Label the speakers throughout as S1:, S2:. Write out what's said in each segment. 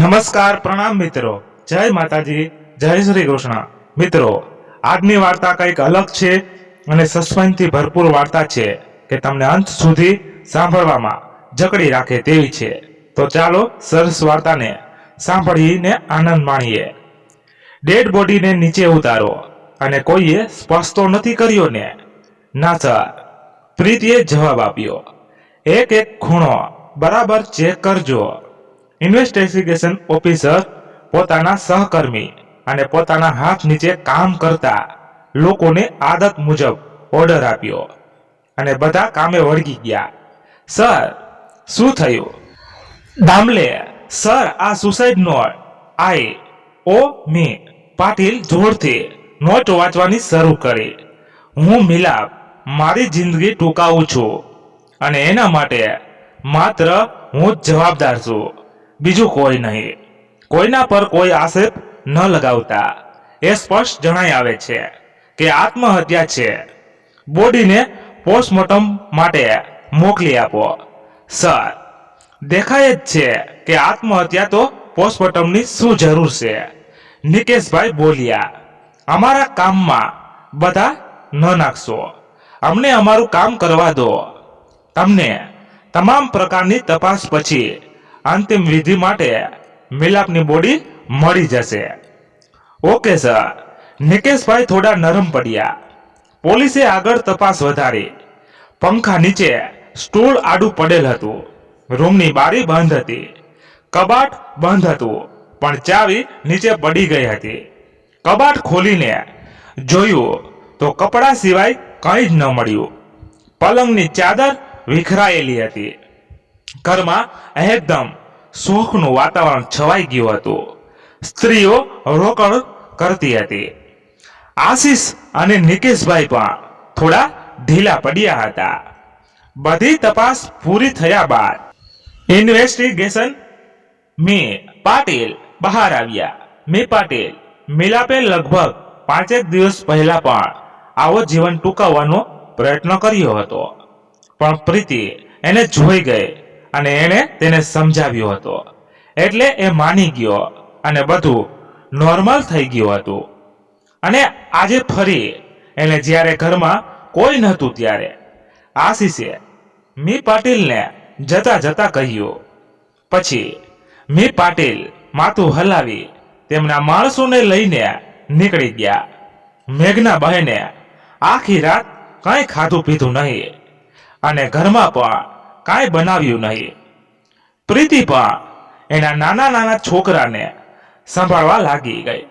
S1: નમસ્કાર પ્રણામ મિત્રો, જય માતાજી, જય શ્રી કૃષ્ણ। મિત્રો, આજની વાર્તા કંઈક અલગ છે અને સસ્પેન્સથી ભરપૂર વાર્તા છે કે તમને અંત સુધી સાંભળવામાં જકડી રાખે તેવી છે। તો ચાલો સરસ વાર્તાને સાંભળીને આનંદ માણીએ। ડેડ બોડીને નીચે ઉતારો અને કોઈએ સ્પર્શ તો નથી કર્યો ને? ના સર, પ્રીતિએ જવાબ આપ્યો। એક એક ખૂણો બરાબર ચેક કરજો। ઇન્વેસ્ટિગેશન ઓફિસર પોતાના સહકર્મી અને પોતાના હાથ નીચે કામ કરતા લોકોને આદત મુજબ ઓર્ડર આપ્યો અને બધા કામે વળગી ગયા। સર, શું થયું? દામલે, સર, આ સુસાઇડ નોટ। આઈ ઓ મી પાટીલ જોરથી નોટ વાંચવાની શરૂ કરી। હું મિલાપ મારી જિંદગી ટૂંકાવું છું અને એના માટે માત્ર હું જ જવાબદાર છું, બીજું કોઈ નહીં। કોઈના પર કોઈ આક્ષેપ ન લગાવતા એ સ્પષ્ટ જણાઈ આવે છે કે આત્મહત્યા છે। બોડીને પોસ્ટમોર્ટમ માટે મોકલી આપો। સર, દેખાય જ છે કે આત્મહત્યા તો પોસ્ટમોર્ટમની શું જરૂર છે? નિકેશભાઈ બોલ્યા। અમારા કામમાં બધા ન નાખશો, અમને અમારું કામ કરવા દો। તમને તમામ પ્રકારની તપાસ પછી અંતિમ વિધિ માટે મિલાપની બોડી મળી જશે। Okay sir. નિકેશભાઈ થોડા નરમ પડ્યા। પોલીસે આગળ તપાસ વધારી। પંખા નીચે સ્ટૂલ આડું પડેલ હતું। રૂમની બારી બંધ હતી। કબાટ બંધ હતું, પણ ચાવી નીચે પડી ગઈ હતી। કબાટ ખોલીને જોયું તો કપડા સિવાય કંઈ જ ન મળ્યું। પલંગની ચાદર વિખરાયેલી હતી। ઘરમાં એકદમ શોકનું વાતાવરણ છવાઈ ગયું હતું। સ્ત્રીઓ રોકડ કરતી હતી। આશીષ અને નિકેશભાઈ પણ થોડા ઢીલા પડ્યા હતા। બધી તપાસ પૂરી થયા બાદ ઇન્વેસ્ટિગેશન મી પાટીલ બહાર આવ્યા। મી પાટીલ, મિલાપે લગભગ 5 દિવસ પહેલા પણ આવો જીવન ટૂંકાવવાનો પ્રયત્ન કર્યો હતો, પણ પ્રીતિ એને જોઈ ગઈ અને એણે તેને સમજાવ્યો હતો, એટલે એ માની ગયો અને બધું નોર્મલ થઈ ગયું હતું। અને આજે ફરી એને જ્યારે ઘરમાં કોઈ નહોતું ત્યારે આશીષે મી પાટીલને જતા જતા કહ્યું। પછી મી પાટીલ માથું હલાવી તેમના માણસોને લઈને નીકળી ગયા। મેઘના બહેને આખી રાત કાંઈ ખાધું પીધું નહીં અને ઘરમાં પણ કાંઈ બનાવ્યું નહીં। પ્રીતિ પણ એના નાના નાના છોકરાને સંભાળવા લાગી ગઈ।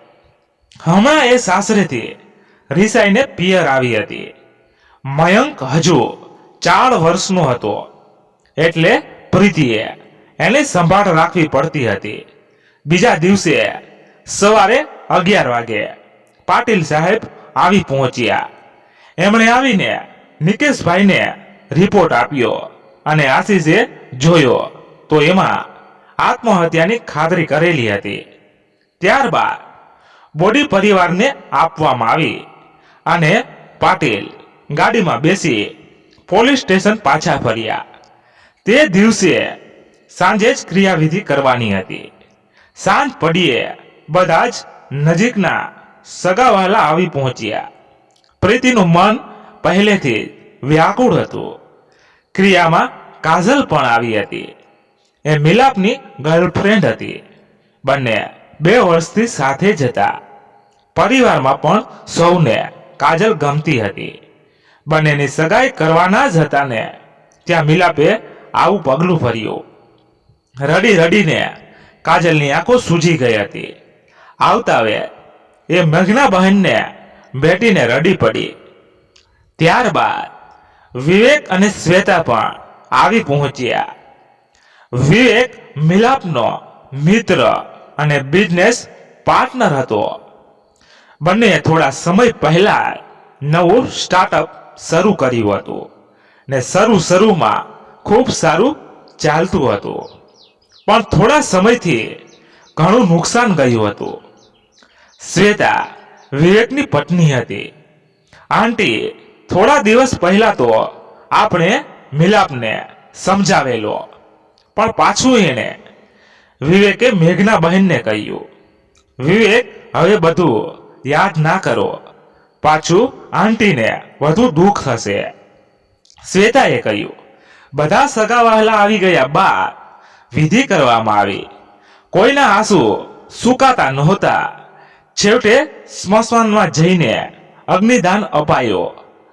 S1: હમણાં એ સાસરેથી રિસાઈને પિયર આવી હતી। મયંક હજુ 4 વર્ષનો હતો, એટલે પ્રીતિએ એની સંભાળ રાખવી પડતી હતી। બીજા દિવસે સવારે 11 વાગે પાટીલ સાહેબ આવી પહોંચ્યા। એમણે આવીને નિકેશભાઈને રિપોર્ટ આપ્યો અને આશીષે જોયો તો એમાં આત્મહત્યાની ખાતરી કરેલી હતી। ત્યારબાદ બોડી પરિવારને આપવામાં આવી અને પાટીલ ગાડીમાં બેસી પોલીસ સ્ટેશન પાછા ફર્યા। તે દિવસે સાંજે જ ક્રિયાવિધિ કરવાની હતી। સાંજ પડીએ બધા જ નજીકના સગાવાલા આવી પહોંચ્યા। પ્રીતિનું મન પહેલેથી વ્યાકુળ હતું। ક્રિયામાં કાજલ પણ આવી હતી। એ મિલાપની ગર્લફ્રેન્ડ હતી। બંને 2 વર્ષથી સાથે જ હતા। પરિવારમાં પણ સૌને કાજલ ગમતી હતી। બંનેની સગાઈ કરવાના જ હતા ને ત્યાં મિલાપે આવું પગલું ભર્યું। રડી રડીને કાજલની આંખો સૂજી ગઈ હતી। આવતા વે એ મેઘના બહેનને બેટીને રડી પડી। ત્યારબાદ વિવેક અને શ્વેતા પણ આવી પહોંચ્યા। વિવેક મિલાપનો મિત્ર અને બિઝનેસ પાર્ટનર હતો। બંને થોડા સમય પહેલા નવું સ્ટાર્ટઅપ શરૂ કર્યું હતું ને શરૂમાં ખૂબ સારું ચાલતું હતું, પણ થોડા સમયથી ઘણું નુકસાન ગયું હતું। શ્વેતા વિવેકની પત્ની હતી। આંટી થોડા દિવસ પહેલા તો આપણે મિલાપને સમજાવેલો, પણ પાછું એણે વિવેકે મેઘના બહેનને કહ્યું, વિવેક હવે બધું યાદ ના કરો, પાછું આંટીને વધુ દુઃખ થશે. શ્વેતાએ કહ્યું, બધા સગા વહાલા આવી ગયા બાદ વિધિ કરવામાં આવી. કોઈના આંસુ સુકાતા નહોતા. છેવટે સ્મશાનમાં જઈને અગ્નિદાન અપાયો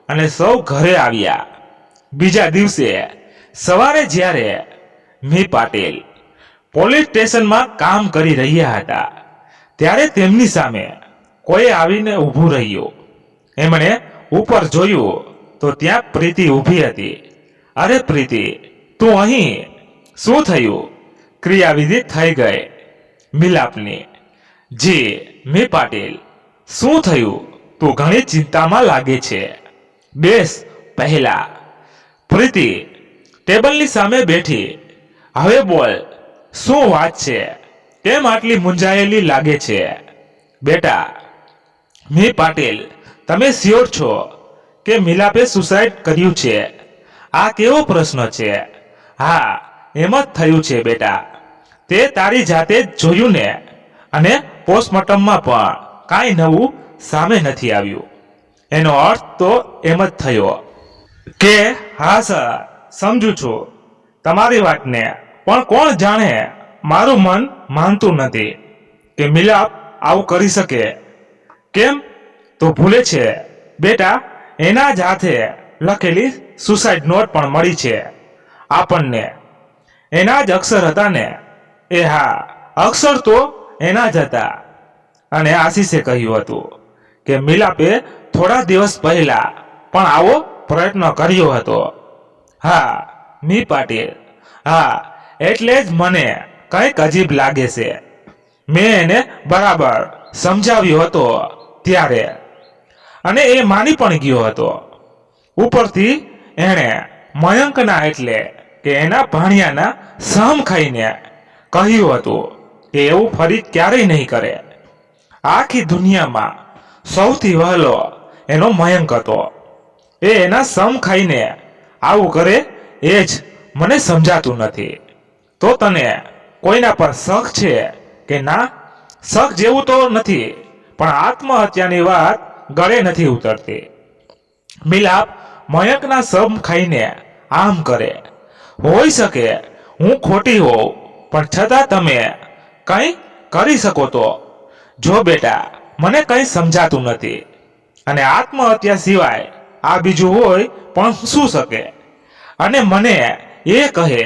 S1: અને સૌ ઘરે આવ્યા. બીજા દિવસે સવારે જ્યારે મી પાટીલ પોલીસ સ્ટેશનમાં કામ કરી રહ્યા હતા ત્યારે તેમની સામે કોઈ આવીને ઊભું રહ્યું. એમણે ઉપર જોયું તો ત્યાં પ્રીતિ ઊભી હતી. અરે પ્રીતિ, તું અહીં? શું થયું? ક્રિયાવિધિ થઈ ગઈ મિલાપની. જી મી પાટીલ, શું થયું? તું ઘણી ચિંતામાં લાગે છે. બેસ પહેલા. પ્રીતિ ટેબલની સામે બેઠી. હવે બોલ, શું વાત છે? કેમ આટલી મૂંઝાયેલી લાગે છે? બેટા મી પાટીલ, તમે શ્યોર છો કે મિલાપે સુસાઇડ કર્યું છે? આ કેવો પ્રશ્ન છે? હા, એમ જ થયું છે બેટા. તે તારી જાતે જ જોયું ને, અને પોસ્ટમોર્ટમમાં પણ કાંઈ નવું સામે નથી આવ્યું. એનો અર્થ તો એમ જ થયો કે હા સર, સમજુ છું તમારી વાતને, પણ કોણ જાણે મારું મન માનતું નથી કે મિલાપ આવું કરી શકે. કેમ? તો ભૂલે છે બેટા, એના જ હાથે લખેલી સુસાઇડ નોટ પણ મળી છે આપણને. એના જ અક્ષર હતા ને? એ હા, અક્ષર તો એના જ હતા. અને આશીષે કહ્યું હતું કે મિલાપે થોડા દિવસ પહેલા પણ આવો પ્રયત્ન કર્યો હતો. હા મી પાટીલ, હા, એટલે જ મને કંઈક અજીબ લાગે છે. મેં એને બરાબર સમજાવ્યો હતો ત્યારે, અને એ માની પણ ગયો હતો. ઉપરથી એણે મયંકના એટલે કે એના ભાણિયાના સહમ ખાઈને કહ્યું હતું કે એવું ફરી ક્યારેય નહીં કરે. આખી દુનિયામાં સૌથી વહેલો એનો મયંક હતો. એ એના સમ ખાઈને આવું કરે એ જ મને સમજાતું નથી. તો તને કોઈના પર શક છે કે ના? શક જેવું તો નથી, પણ આત્મહત્યાની વાત ગળે નથી ઉતરતી. મિલાપ મયંકના સમ ખાઈને આમ કરે. હોઈ શકે હું ખોટી હોઉં, પણ છતાં તમે કંઈ કરી શકો તો. જો બેટા, મને કંઈ સમજાતું નથી, અને આત્મહત્યા સિવાય આ બીજું હોય પણ શું શકે? અને મને એ કહે,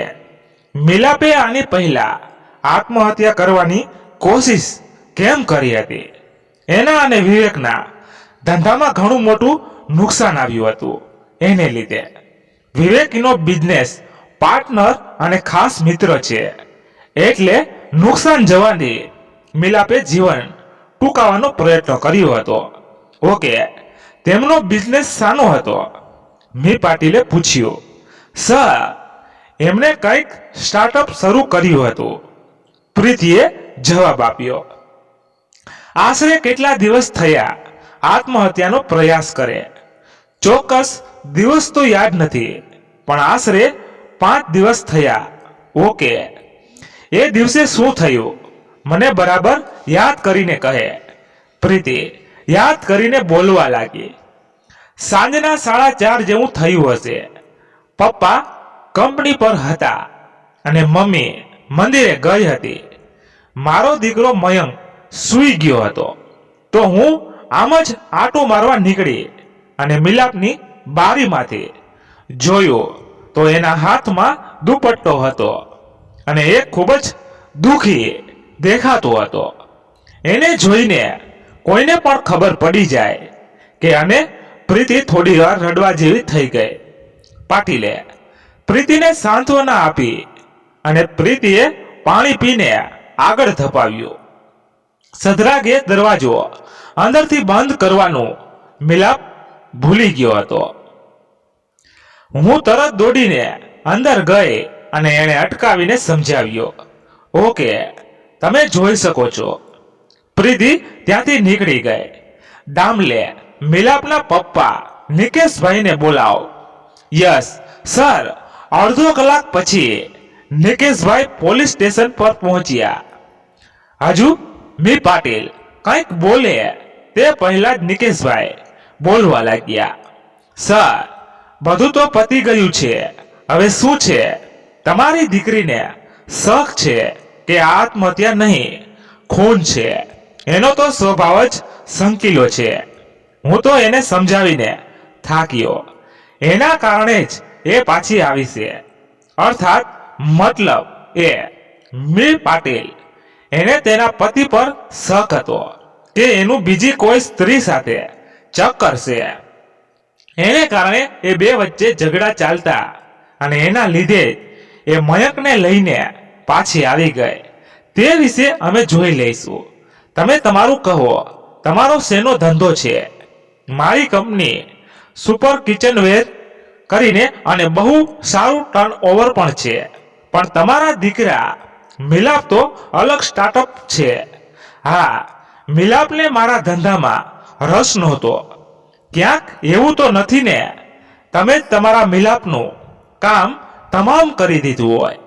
S1: મિલાપે આની પહેલા આત્મહત્યા કરવાની કોશિશ કેમ કરી હતી? એના અને વિવેકના ધંધામાં ઘણું મોટું નુકસાન આવ્યું હતું. એને લીધે વિવેકનો બિઝનેસ પાર્ટનર અને ખાસ મિત્ર છે, એટલે નુકસાન જવાની મિલાપે જીવન ટૂંકાવાનો પ્રયત્ન કર્યો હતો. ઓકે, તેમનો બિઝનેસ શાનો હતો? મી પાટીલે પૂછ્યું. સર, એમણે કંઈક સ્ટાર્ટઅપ શરૂ કર્યું હતું. પ્રીતિએ જવાબ આપ્યો. આશરે કેટલા દિવસ થયા આત્મહત્યાનો પ્રયાસ કરે? ચોક્કસ દિવસ તો યાદ નથી, પણ આશરે 5 દિવસ થયા. ઓકે, એ દિવસે શું થયું મને બરાબર યાદ કરીને કહે. પ્રીતિ યાદ કરીને બોલવા લાગી. સાંજના 4:30 જેવું થયું હશે. પપ્પા કંપની પર હતા અને મમ્મી મંદિરે ગઈ હતી. મારો દીકરો મયંક સૂઈ ગયો હતો, તો હું આમ જ આંટો મારવા નીકળી અને મિલાપની બારીમાંથી જોયું તો એના હાથમાં દુપટ્ટો હતો અને એ ખૂબ જ દુઃખી દેખાતો હતો. એને જોઈને કોઈને પણ ખબર પડી જાય કે, અને પ્રીતિ થોડી વાર રડવા જેવી થઈ ગઈ. પાટીલે પ્રીતિને સાંત્વના આપી અને પ્રીતિએ પાણી પીને આગળ ધપાવ્યું. સધરાગે દરવાજો અંદરથી બંધ કરવાનું મિલાપ ભૂલી ગયો હતો. હું તરત દોડીને અંદર ગઈ અને એણે અટકાવીને સમજાવ્યો. ઓકે, તમે જોઈ શકો છો. પ્રીતિ ત્યાંથી નીકળી ગઈ. દામલે મિલાપના પપ્પા નિકેશભાઈને બોલાવો. Yes sir. અડધો કલાક પછી નિકેશભાઈ પોલીસ સ્ટેશન પર પહોંચ્યા। હજુ મી પાટીલ કંઈક બોલે તે પહેલા જ નિકેશભાઈ બોલવા લાગ્યા, સર, બધું તો પતી ગયું છે, હવે શું છે? તમારી દીકરીને શક છે કે આત્મહત્યા નહીં, ખૂન છે। એનો તો સ્વભાવ જ સંકીલો છે। હું તો એને સમજાવીને થાક્યો, એના કારણે જ એ પાછી આવી છે। અર્થાત મતલબ એ મી પાટીલ એને તેના પતિ પર શક હતો કે એનું બીજી કોઈ સ્ત્રી સાથે ચક્કર છે। એને કારણે એ બે વચ્ચે ઝઘડા ચાલતા અને એના લીધે એ મયંકને લઈને પાછી આવી ગઈ। તે વિશે અમે જોઈ લઈશું। તમે તમારું કહો, તમારો શેનો ધંધો છે? મારી કંપની સુપર કિચનવેર કરીને અને બહુ સારું ટર્નઓવર પણ છે, પણ તમારા દીકરા મિલાપ તો અલગ સ્ટાર્ટઅપ છે। હા, મિલાપને મારા ધંધામાં રસ નહોતો। ક્યાંક એવું તો નથી ને તમે જ તમારા મિલાપનું કામ તમામ કરી દીધું હોય,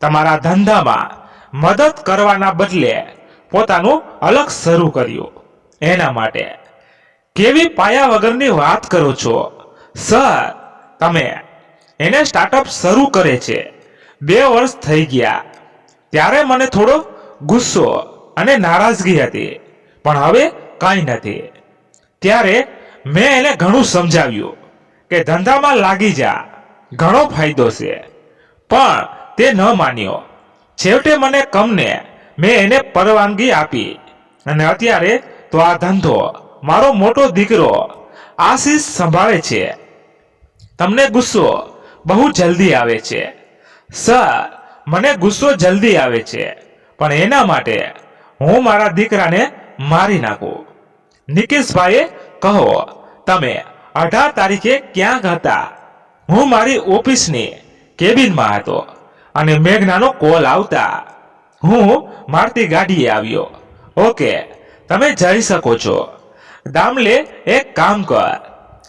S1: તમારા ધંધામાં મદદ કરવાના બદલે પોતાનું અલગ શરૂ કર્યું? એના માટે કેવી પાયા વગરની વાત કરો છો સર? તમે એને સ્ટાર્ટઅપ શરૂ કરે છે 2 વર્ષ થઈ ગયા, ત્યારે મને થોડો ગુસ્સો અને નારાજગી હતી, પણ હવે કાંઈ નથી। ત્યારે મેં એને ઘણું સમજાવ્યું કે ધંધામાં લાગી જા, ઘણો ફાયદો છે, પણ તે ન માન્યો। છેવટે મને કમને મેં એને પરવાનગી આપી અને અત્યારે તો આ ધંધો મારો મોટો દીકરો આશીષ સંભાળે છે। તમને ગુસ્સો બહુ જલ્દી આવે છે સર, મને ગુસ્સો જલ્દી આવે છે, પણ એના માટે હું મારા દીકરાને મારી નાખું? નિકેશભાઈએ કહો, તમે 18 તારીખે ક્યાંક હતા? હું મારી ઓફિસની કેબિનમાં હતો અને મેઘનાનો કોલ આવતા હું મારતી ગાડીએ આવ્યો। ઓકે, તમે જઈ શકો છો। દામલે એક કામ કર,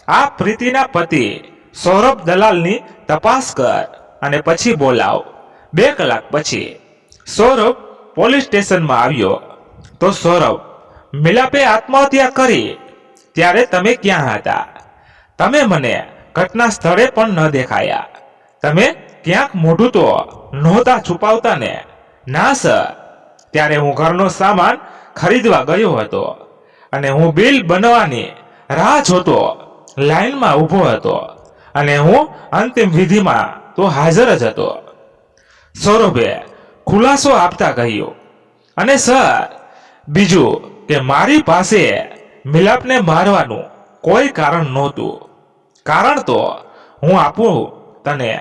S1: આ પ્રીતિના પતિ સૌરભ દલાલની તપાસ કર અને પછી બોલાવ। 2 કલાક પછી સૌરભ પોલીસ સ્ટેશનમાં આવ્યો તો સૌરભ, મિલાપે આત્મહત્યા કરી ત્યારે તમે ક્યાં હતા? તમે મને ઘટના સ્થળે પણ ન દેખાયા। તમે ક્યાંક મોઢું તો નહોતા છુપાવતા ને? ના સર, ત્યારે હું ઘરનો સામાન ખરીદવા ગયો હતો અને હું બિલ બનવાની રાહ જોતો લાઈનમાં ઊભો હતો અને હું અંતિમ વિધિમાં તો હાજર જ હતો। સૌરભે ખુલાસો આપતા કહ્યું, અને સર, બીજું કે મારી પાસે મિલાપને મારવાનું કોઈ કારણ નહોતું। કારણ તો હું આપું તને।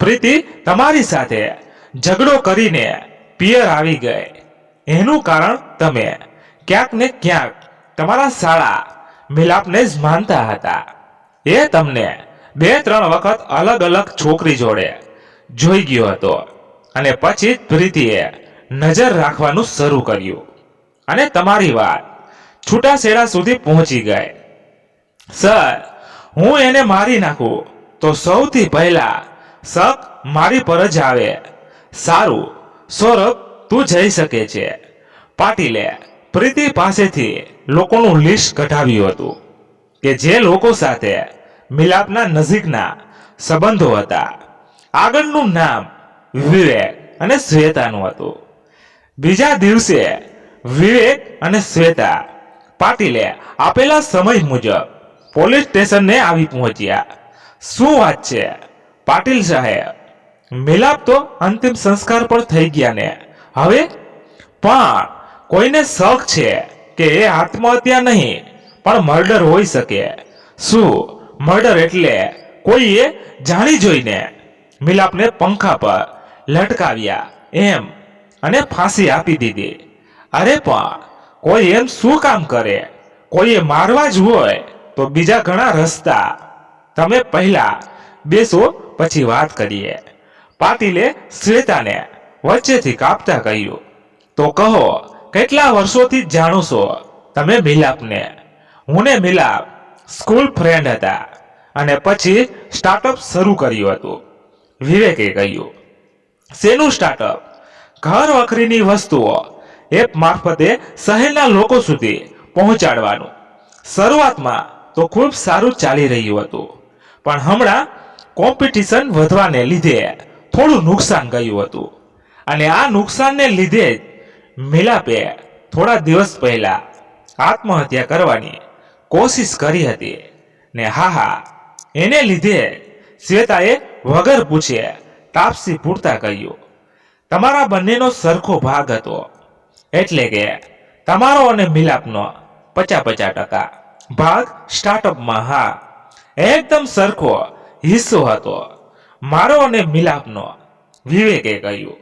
S1: પ્રીતિ તમારી સાથે ઝઘડો કરીને પિયર આવી ગઈ, એનું કારણ તમે ક્યાંક ને ક્યાંક તમારા શાળા મિલાપને જ માનતા હતા। એ તમને 2-3 વખત અલગ અલગ છોકરી જોડે જોઈ ગયો હતો અને પછી જ પ્રીતિએ નજર રાખવાનું શરૂ કર્યું અને તમારી વાત છૂટાછેડા સુધી પહોંચી ગઈ। સર, હું એને મારી નાખું તો સૌથી પહેલા શક મારી પર જ આવે। સારું સૌરભ, તું જઈ શકે છે। પાટીલે પ્રીતિ પાસેથી લોકોનું લિસ્ટ કઢાવ્યું હતું કે જે લોકો સાથે મિલાપના નજીકના સંબંધો હતા। આગળનું નામ વિવેક અને શ્વેતાનું હતું। બીજા દિવસે વિવેક અને શ્વેતા પાટીલે આપેલા સમય મુજબ પોલીસ સ્ટેશને આવી પહોંચ્યા। શું વાત છે પાટીલ સાહેબ, મિલાપ તો અંતિમ સંસ્કાર પણ થઈ ગયા ને હવે? પણ કોઈને શક છે કે એ આત્મહત્યા નહીં પણ મર્ડર હોઈ શકે। શું મર્ડર એટલે કોઈએ જાણી જોઈને મિલાપને પંખા પર લટકાવ્યા એમ અને ફાંસી આપી દીધી? અરે પણ કોઈ એમ શું કામ કરે? કોઈએ મારવા જ હોય તો બીજા ઘણા રસ્તા। તમે પહેલા બેસો, પછી વાત કરીએ। પાટીલે શ્વેતાને વચ્ચેથી કાપતા કહ્યું, તો કહો, કેટલા વર્ષોથી જાણો છો તમે મિલાપને? હું ને મિલાપ સ્કૂલ ફ્રેન્ડ હતા અને પછી સ્ટાર્ટઅપ શરૂ કર્યું હતું, વિવેકે કહ્યું। શેનું સ્ટાર્ટઅપ? ઘર વખરીની વસ્તુઓ એપ મારફતે શહેરના લોકો સુધી પહોંચાડવાનું. શરૂઆતમાં તો ખૂબ સારું ચાલી રહ્યું હતું, પણ હમણાં કોમ્પિટિશન વધવાને લીધે થોડું નુકસાન ગયું હતું. અને આ નુકસાનને લીધે જ મિલાપે થોડા દિવસ પહેલા આત્મહત્યા કરવાની કોશિશ કરી હતી. ને હા, એને લીધે શ્વેતાએ વગર પૂછે તાપસી પૂરતા કહ્યું, તમારા બંનેનો સરખો ભાગ હતો, એટલે કે તમારો અને મિલાપનો 50-50% ભાગ સ્ટાર્ટઅપમાં. હા, એકદમ સરખો હિસ્સો હતો મારો અને મિલાપનો, વિવેકે કહ્યું.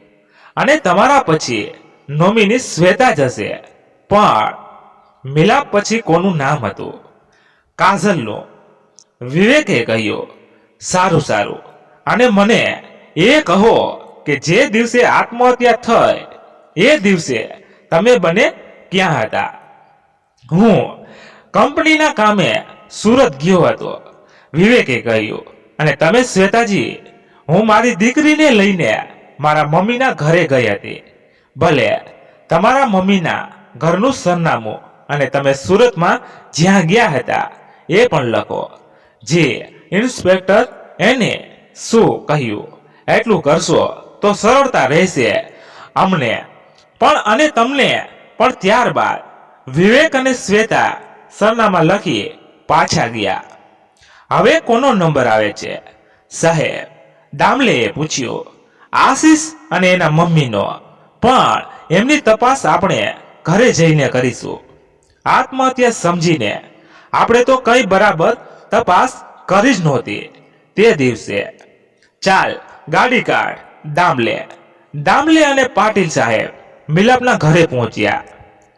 S1: અને તમારા પછી નોમિની શ્વેતા જ હશે. પણ મિલાપ પછી કોનું નામ હતું? કાજલનું, વિવેકે કહ્યું. સારું સારું, અને મને એ કહો કે જે દિવસે આત્મહત્યા થઈ એ દિવસે તમે બંને ક્યાં હતા? હું કંપનીના કામે સુરત ગયો હતો, વિવેકે કહ્યું. અને તમે શ્વેતાજી? હું મારી દીકરીને લઈને મારા મમ્મીના ઘરે ગઈ હતી. ભલે તમારા મમ્મીના ઘરનું સરનામું અને તમે સુરતમાં જ્યાં ગયા હતા એ પણ લખો. જે ઇન્સ્પેક્ટર એને શું કહ્યું એટલું કરશો તો સરળતા રહેશે અમને પણ અને તમને પણ. ત્યારબાદ વિવેક અને શ્વેતા સરનામા લખી પાછા ગયા. હવે કોનો નંબર આવે છે સાહેબ? દામલેએ પૂછ્યું. આશીષ અને એના મમ્મીનો, પણ એમની તપાસ આપણે ઘરે જઈને કરીશું. આત્મહત્યા સમજીને આપણે તો કઈ બરાબર તપાસ કરી જ નહોતી તે દિવસે. ચાલ ગાડી કાઢ દામલે. દામલે અને પાટીલ સાહેબ મિલાપના ઘરે પહોંચ્યા.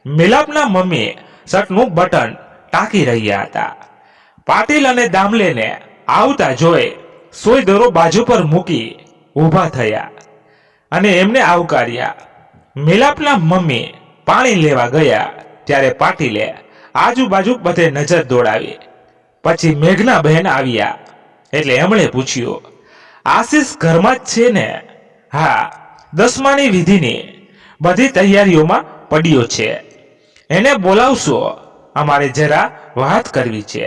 S1: મિલાપના મમ્મી શર્ટનું બટન ટાંકી રહ્યા હતા. પાટીલ અને દામલેને આવતા જોઈ સોય દોરો બાજુ પર મૂકી ઊભા થયા અને એમને આવકાર્યા. મિલાપના મમ્મી પાણી લેવા ગયા ત્યારે પાટીલે આજુબાજુ બધે નજર દોડાવી. પછી મેઘના બહેન આવ્યા એટલે એમણે પૂછ્યું, આશીષ ઘરમાં જ છે ને? હા, 10માની વિધિની બધી તૈયારીઓમાં પડ્યો છે. એને બોલાવશો, અમારે જરા વાત કરવી છે.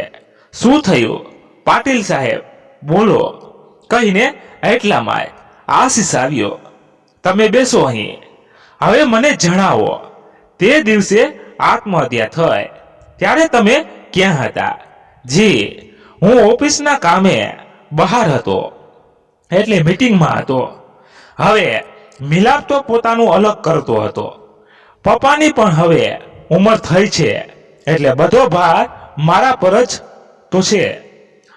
S1: શું થયું પાટીલ સાહેબ, બોલો, કહીને એટલામાં આશીષ આવ્યો. તમે બેસો અહીં. હવે મને જણાવો, તે દિવસે આત્મહત્યા થઈ ત્યારે તમે ક્યાં હતા? જી, હું ઓફિસના કામે બહાર હતો, એટલે મીટિંગમાં હતો. હવે મિલાપ તો પોતાનું અલગ કરતો હતો. પપ્પાની પણ હવે ઉંમર થઈ છે, એટલે બધો ભાર મારા પર જ તો છે.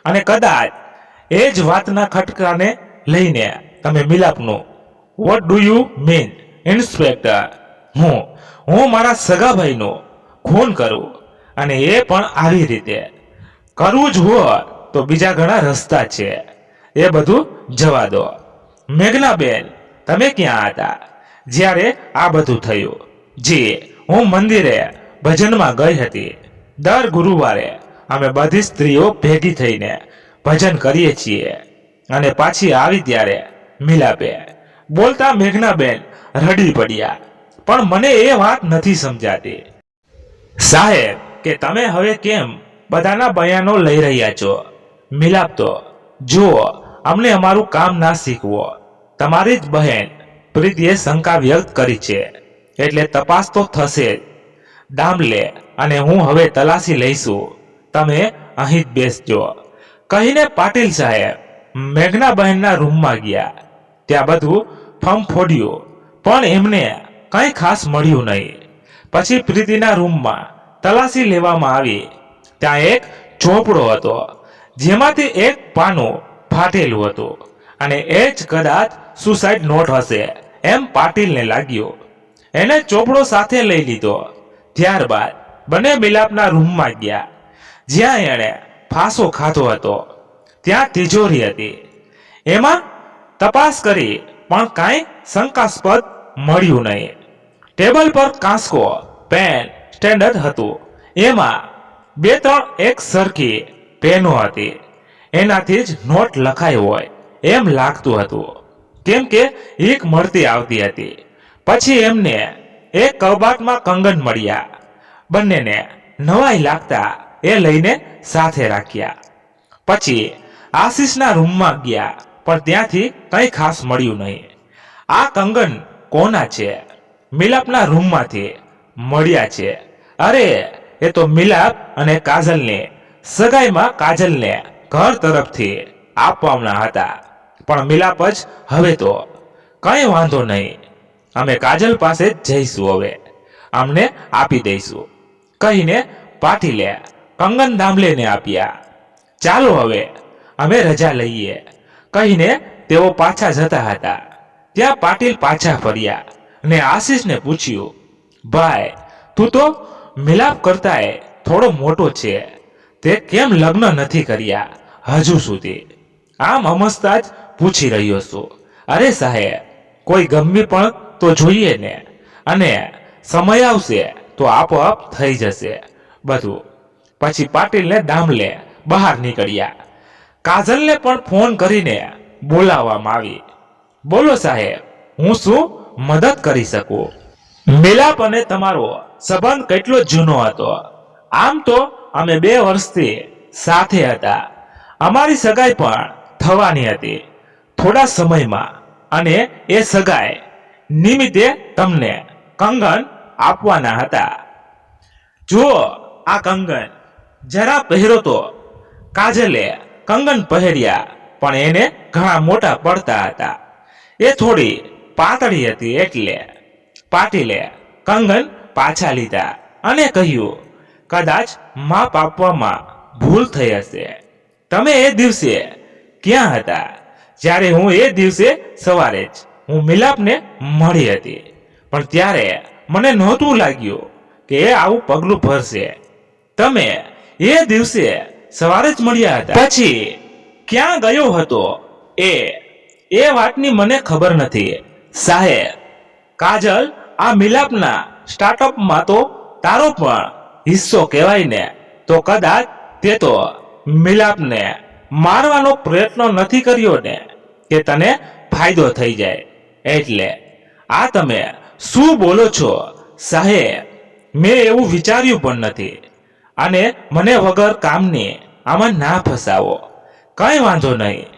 S1: અને કદાચ એ જ વાતના ખટકાને લઈને તમે મિલાપનું what do you mean inspector? હું મારા સગાભાઈનું ખૂન કરું, અને એ પણ આવી રીતે કરવું જ હોય તો બીજા ઘણા રસ્તા છે, એ બધું જવા દો. મેઘનાબેન, તમે ક્યાં હતા જ્યારે આ બધું થયું? જી, હું મંદિરે ભજનમાં ગઈ હતી. દર ગુરુવારે અમે બધી સ્ત્રીઓ ભેગી થઈને ભજન કરીએ છીએ. અને પાછી આવી ત્યારે મિલાપે બોલતા મેઘનાબેન રડી પડ્યા. પણ મને એ વાત નથી સમજાતી સાહેબ કે તમે હવે કેમ બધાના બયાનો લઈ રહ્યા છો? મિલાપ તો જુઓ, અમને અમારું કામ ના શીખવો. તમારી જ બહેન પ્રીતિએ શંકા વ્યક્ત કરી છે, એટલે તપાસ તો થશે જ. દામલે અને હું હવે તલાશી લઈશું, તમે અહીં જ બેસજો, કહીને પાટીલ સાહેબ મેઘનાબહેનના રૂમમાં ગયા. ત્યાં બધું ફંફોડ્યું, પણ એમને કંઈ ખાસ મળ્યું નહીં. પછી પ્રીતિના રૂમમાં તલાશી લેવામાં આવી. ત્યાં એક ચોપડો હતો, જેમાંથી એક પાનું ફાટેલું હતું, અને એ જ કદાચ સુસાઇડ નોટ હશે એમ પાટીલને લાગ્યું. એને ચોપડો સાથે લઈ લીધો. ત્યારબાદ બંને મિલાપના રૂમમાં ગયા, જ્યાં એણે ફાંસો ખાધો હતો. ત્યાં તિજોરી હતી, એમાં તપાસ કરી પણ કાંઈ શંકાસ્પદ મળ્યું નહીં. ટેબલ પર કાંસકો પેન સ્ટેન્ડર્ડ હતું, એમાં 2-3 એક સરખી પેનો હતી. એનાથી જ નોટ લખાઈ હોય એમ લાગતું હતું. કેમ કે એક મળતી આવતી હતી. પછી એમને એક કબાટમાં કંગન મળ્યા. બંનેને નવાઈ લાગતા એ લઈને સાથે રાખ્યા. પછી આશીષના રૂમમાં ગયા, પણ ત્યાંથી કંઈ ખાસ મળ્યું નહીં. આ કંગન કોના છે? મિલાપના રૂમમાંથી મળ્યા છે. અરે, એ તો મિલાપ અને કાજલને સગાઈમાં કાજલને ઘર તરફથી આપવાના હતા. પણ મિલાપ જ હવે તો કંઈ વાંધો નહીં, અમે કાજલ પાસે જ જઈશું, હવે અમને આપી દઈશું કહીને પાટીલે કંગન દામલેને આપ્યા. ચાલો હવે અમે રજા લઈએ કહીને તેઓ પાછા જતા હતા. ત્યાં પાટીલ પાછા ફર્યા અને આશીષને પૂછ્યું, ભાઈ, તું તો મિલાપ કરતાંય થોડો મોટો છે, તે કેમ લગ્ન નથી કર્યા હજુ સુધી? આમ અમસ્તા જ પૂછી રહ્યો છું. અરે સાહેબ, કોઈ ગમવી પણ તો જોઈએ ને, અને સમય આવશે તો આપોઆપ થઈ જશે બધું. પછી પાટીલને દામલે બહાર નીકળ્યા. કાજલને પણ ફોન કરીને બોલાવવામાં આવી. બોલો સાહેબ, હું શું મદદ કરી શકું? મિલાપ અને તમારો સંબંધ કેટલો જૂનો હતો? આમ તો અમે 2 વર્ષથી સાથે હતા. અમારી સગાઈ પણ થવાની હતી થોડા સમયમાં, અને એ સગાઈ નિમિત્તે તમને કંગન આપવાના હતા. જુઓ આ કંગન, જરા પહેરો તો. કાજલે કંગન પહેર્યા, પણ એને ઘણા મોટા પડતા હતા. એ થોડી પાતળી હતી, એટલે પાટીલે કંગન પાછા લીધા અને કહ્યું, કદાચ માપ આપવામાં ભૂલ થઈ હશે. તમે એ દિવસે ક્યાં હતા? જ્યારે હું એ દિવસે સવારે જ હું મિલાપને મળી હતી, પણ ત્યારે મને નહોતું લાગ્યું કે એ આવું પગલું ભરશે. તમે એ દિવસે સવારે જ મળ્યા હતા. પછી ક્યાં ગયો હતો એ વાતની મને ખબર નથી સાહેબ. કાજલ, આ મિલાપના સ્ટાર્ટઅપમાં તો તારો પણ હિસ્સો કહેવાય ને, તો કદાચ તે તો મિલાપને મારવાનો પ્રયત્ન નથી કર્યો ને કે તને ફાયદો થઈ જાય. એટલે આ તમે શું બોલો છો સાહેબ? મેં એવું વિચાર્યું પણ નથી, અને મને વગર કામની આમાં ના ફસાવો. કંઈ વાંધો નહીં,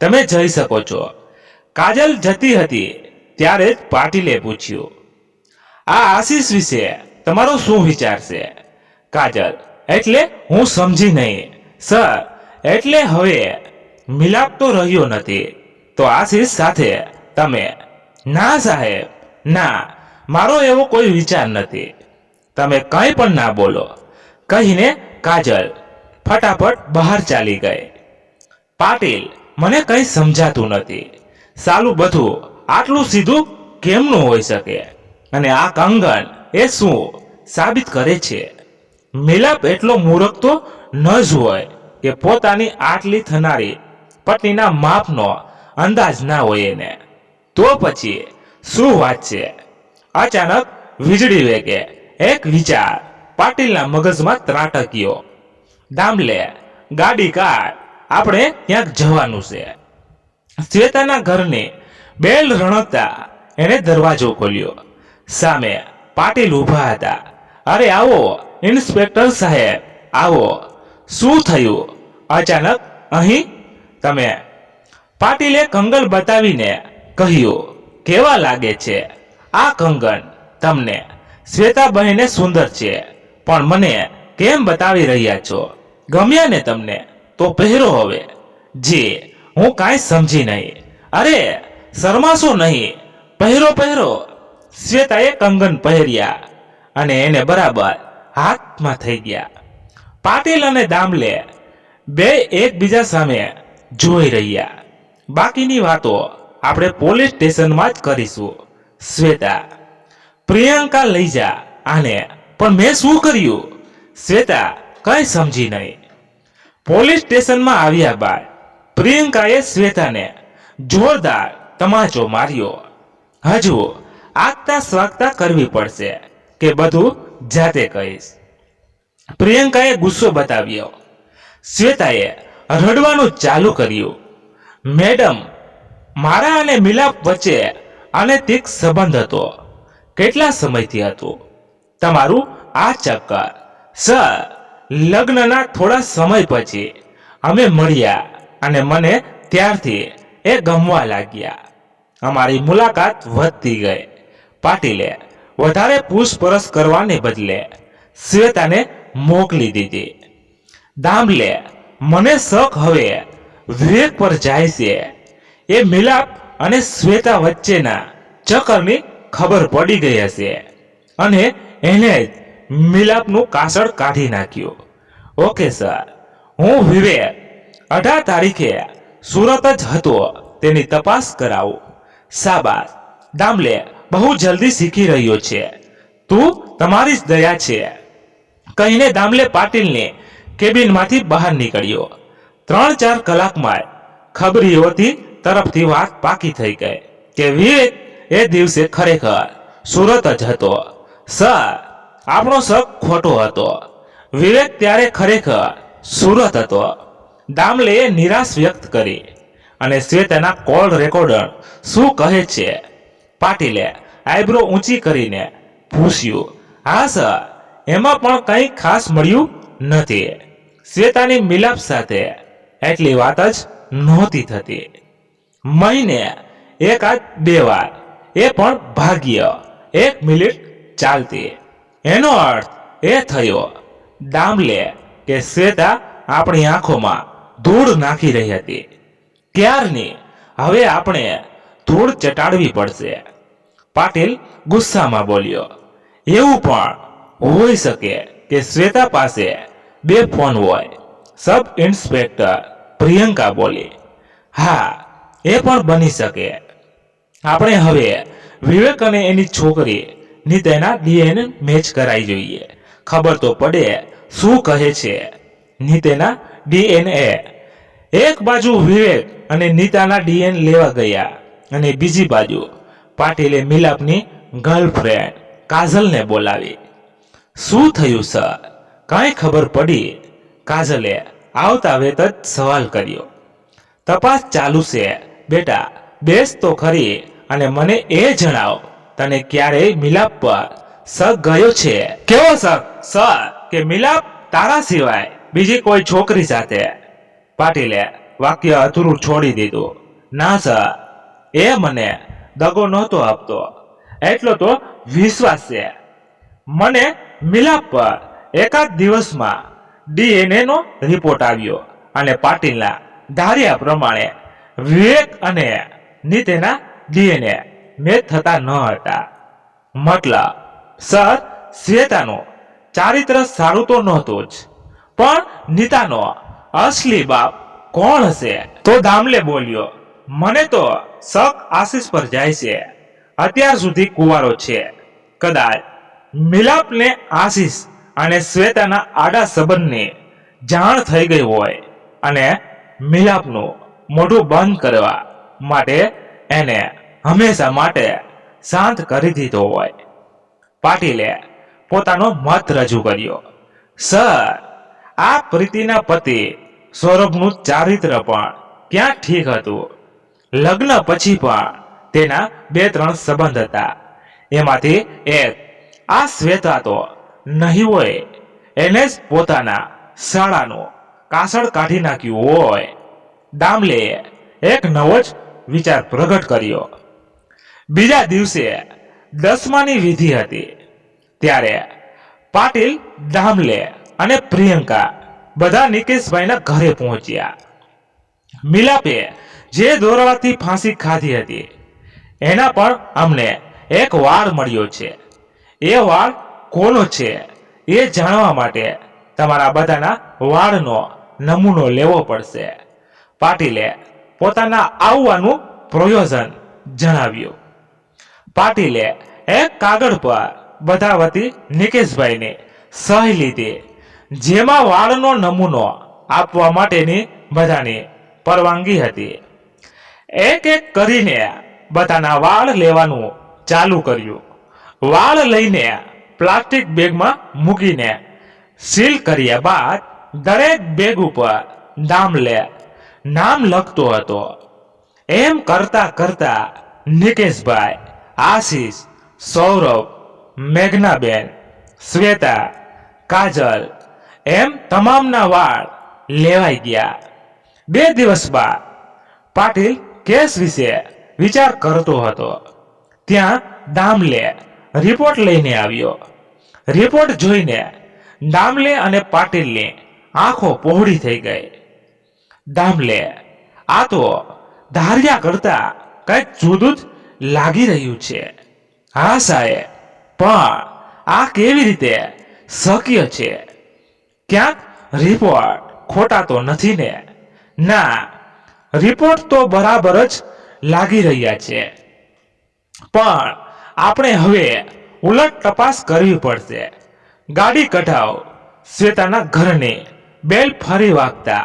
S1: તમે જઈ શકો છો. કાજલ જતી હતી ત્યારે જ પાટીલે પૂછ્યું, આ આશીષ વિશે તમારો શું વિચાર છે? કાજલ, એટલે હું સમજી નહીં સર. એટલે હવે મિલાપ તો રહ્યો નથી, તો આશીષ સાથે તમે? ના સાહેબ, ના, મારો એવો કોઈ વિચાર નથી. તમે કંઈ પણ ના બોલો કહીને કાજલ ફટાફટ બહાર ચાલી ગઈ. પાટીલ, મને કંઈ સમજાતું નથી. સાલું બધું આટલું સીધું કેમનું હોઈ શકે? અને આ કંગન એ શું સાબિત કરે છે? મિલાપ એટલો મૂર્ખ તો ન જ હોય કે પોતાની આટલી થનારી પત્નીના માપનો અંદાજ ના હોય એને. તો પછી શું વાત છે? અચાનક વીજળી વેગે એક વિચાર પાટીલના મગજમાં ત્રાટક્યો. દામલે, ગાડી કાઢ, આપણે ક્યાંક જવાનું છે. શ્વેતાના ઘરની બેલ રણકતા એને દરવાજો ખોલ્યો. સામે પાટીલ ઊભા હતા. અરે આવો ઇન્સ્પેક્ટર સાહેબ, આવો. શું થયું અચાનક અહીં તમે? પાટીલે કંગન બતાવીને કહ્યું, કેવા લાગે છે આ કંગન તમને? શ્વેતાબહેને સુંદર છે, પણ મને કેમ બતાવી રહ્યા છો? ગમ્યા ને તમને? તો પહેરો હવે. જી, હું કાંઈ સમજી નહીં. અરે શરમાશો નહીં, પહેરો પહેરો. શ્વેતાએ કંગન પહેર્યા અને એને બરાબર હાથમાં થઈ ગયા. પાટીલ અને દામલે બે એકબીજા સામે જોઈ રહ્યા. બાકીની વાતો આપણે પોલીસ સ્ટેશનમાં જ કરીશું. શ્વેતા, પ્રિયંકા લઈ જા આને. પણ મેં શું કર્યું? શ્વેતા કંઈ સમજી નહીં. પોલીસ સ્ટેશનમાં આવ્યા બાદ પ્રિયંકાએ શ્વેતાને જોરદાર તમાચો માર્યો. હજુ આગતા સ્વાગતા કરવી પડશે કે બધું જાતે કહીશ? પ્રિયંકાએ ગુસ્સો બતાવ્યો. શ્વેતાએ રડવાનું ચાલુ કર્યું. મેડમ, મારા અને મિલાપ વચ્ચે અનૈતિક સંબંધ હતો. કેટલા સમયથી હતો? તમારું આ ચક્કર. સર, લગ્નના થોડા સમય પછી અમે મળ્યા અને મને ત્યારથી એ ગમવા લાગ્યા. અમારી મુલાકાત વધતી ગઈ. પાટીલે વધારે પૂછપરછ કરવાને બદલે શ્વેતાને મોકલી દીધી. દામલે, મને શક હવે વિવેક પર જાય છે. એ મિલાપ અને શ્વેતા વચ્ચેના ચક્કરની ખબર પડી ગઈ હશે અને એને જ મિલાપનું કાસળ કાઢી નાખ્યું. ઓકે સર, હું વિવેક 18 તારીખે સુરત જ હતો તેની તપાસ કરાવું. શાબાશ દામલે, બહુ જલ્દી શીખી રહ્યો છે. તું તમારી જ દયા છે, કહીને દામલે પાટીલની કેબિનમાંથી બહાર નીકળ્યો. 3-4 કલાકમાં ખબરીઓથી તરફથી વાત પાકી થઈ ગઈ કે વિવેક એ દિવસે ખરેખર સુરત જ હતો. સર, આપણો શક ખોટો હતો. વિવેક ત્યારે ખરેખર સુરત હતો. દામલેએ નિરાશ વ્યક્ત કરી. અને શ્વેતાના કોલ રેકોર્ડર શું કહે છે? પાટીલે આઈબ્રો ઊંચી કરીને પૂછ્યું. હા સર, એમાં પણ કંઈ ખાસ મળ્યું નથી. શ્વેતાની મિલાપ સાથે એટલી વાત જ નહોતી થતી. મહિને 1-2 વાર, એ પણ ભાગ્ય 1 મિનિટ ચાલતી. એનો અર્થ એ થયો દામલે કે શ્વેતા આપણી આંખોમાં ધૂળ નાખી રહી હતી. ક્યારની. હવે આપણે ધૂળ ચટાડવી પડશે. પાટીલ ગુસ્સામાં બોલ્યો. એવું પણ હોઈ શકે કે શ્વેતા પાસે 2 ફોન હોય. સબ ઇન્સ્પેક્ટર પ્રિયંકા બોલી. હા, એ પણ બની શકે. આપણે હવે વિવેક અને એની છોકરી નીતેના DNA મેચ કરાવી જોઈએ. ખબર તો પડે શું કહે છે નીતેના DNA. એક બાજુ વિવેક અને નીતાના DNA લેવા ગયા અને બીજી બાજુ પાટીલે મિલાપની ગર્લફ્રેન્ડ કાજલને બોલાવી. શું થયું સર, કાંઈ ખબર પડી? કાજલે આવતા વેત જ સવાલ કર્યો. તપાસ ચાલુ છે બેટા, બેસ તો ખરી અને મને એ જણાવ, તને ક્યારેય મિલાપ પર શક ગયો છે? કેવો શક સર, કે મિલાપ તારા સિવાય બીજી કોઈ છોકરી સાથે? પાટીલે વાક્ય અધૂરું છોડી દીધું. ના સર, એ મને દગો નહોતો આપતો, એટલો તો વિશ્વાસ છે. મને મિલાપ પર એકાદ દિવસમાં DNA નો રિપોર્ટ આવ્યો અને પાટીલના ધાર્યા પ્રમાણે વિવેક અને નીતેના DNA મેચ થતા ન હતા. મતલબ સર, શ્વેતાનું ચારિત્ર સારું તો નહોતું જ, પણ નીતાનો અસલી બાપ કોણ હશે? તો દામલે બોલ્યો. મને તો શક આશીષ પર જાય છે. અત્યાર સુધી કુંવારો છે. કદાચ મિલાપને આશીષ અને શ્વેતાના આડા સંબંધની જાણ થઈ ગઈ હોય અને મિલાપનું મોઢું બંધ કરવા માટે એને હંમેશા માટે શાંત કરી દીધો હોય. પાટીલે પોતાનો મત રજૂ કર્યો. સર, આ પ્રીતિના પતિ સૌરભનું ચારિત્ર પણ ક્યાં ઠીક હતું. લગ્ન પછી પણ તેના 2-3 સંબંધ હતા. એમાંથી એક આ શ્વેતા તો નહીં હોય. એને જ પોતાના શાળાનું કાસળ કાઢી નાખ્યું હોય. દામલેએ એક નવો જ વિચાર પ્રગટ કર્યો. બીજા દિવસે 10માની વિધિ હતી. ત્યારે પાટીલ, દામલે અને પ્રિયંકા બધા નિકેશભાઈના ઘરે પહોંચ્યા. મિલાપે જે દોરડાથી ફાંસી ખાધી હતી એના પણ અમને એક વાળ મળ્યો છે. એ વાળ કોનો છે એ જાણવા માટે તમારા બધાના વાળનો નમૂનો લેવો પડશે. પાટીલે પોતાના આવવાનું પ્રયોજન જણાવ્યું. પાટીલે એક કાગળ પર બધા વતી નિકેશભાઈને સહી લીધી, જેમાં વાળનો નમૂનો આપવા માટેની બધાની પરવાનગી હતી. એક એક કરીને બધાના વાળ લેવાનું ચાલુ કર્યું. વાળ લઈને પ્લાસ્ટિક બેગમાં મૂકીને સીલ કર્યા બાદ દરેક બેગ ઉપર દામલે નામ લખતો હતો. એમ કરતા કરતા નિકેશભાઈ, આશીષ, સૌરભ, મેઘનાબેન, શ્વેતા, કાજલ એમ તમામના વાળ લેવાઈ ગયા. 2 દિવસ બાદ પાટીલ કેસ વિશે વિચાર કરતો હતો. ત્યાં દામલે રિપોર્ટ લઈને આવ્યો. રિપોર્ટ જોઈને દામલે અને પાટીલની આંખો પહોળી થઈ ગઈ. દામલે, આ તો ધાર્યા કરતા કંઈક જુદું જ લાગી રહ્યું છે. હા સાહેબ, પણ આ કેવી રીતે શક્ય છે? ક્યાંક રિપોર્ટ ખોટા તો નથી ને? ના, રિપોર્ટ તો બરાબર જ લાગી રહ્યા છે, પણ આપણે હવે ઉલટ તપાસ કરવી પડશે. ગાડી કઢાવ. શ્વેતાના ઘરની બેલ ફરી વાગતા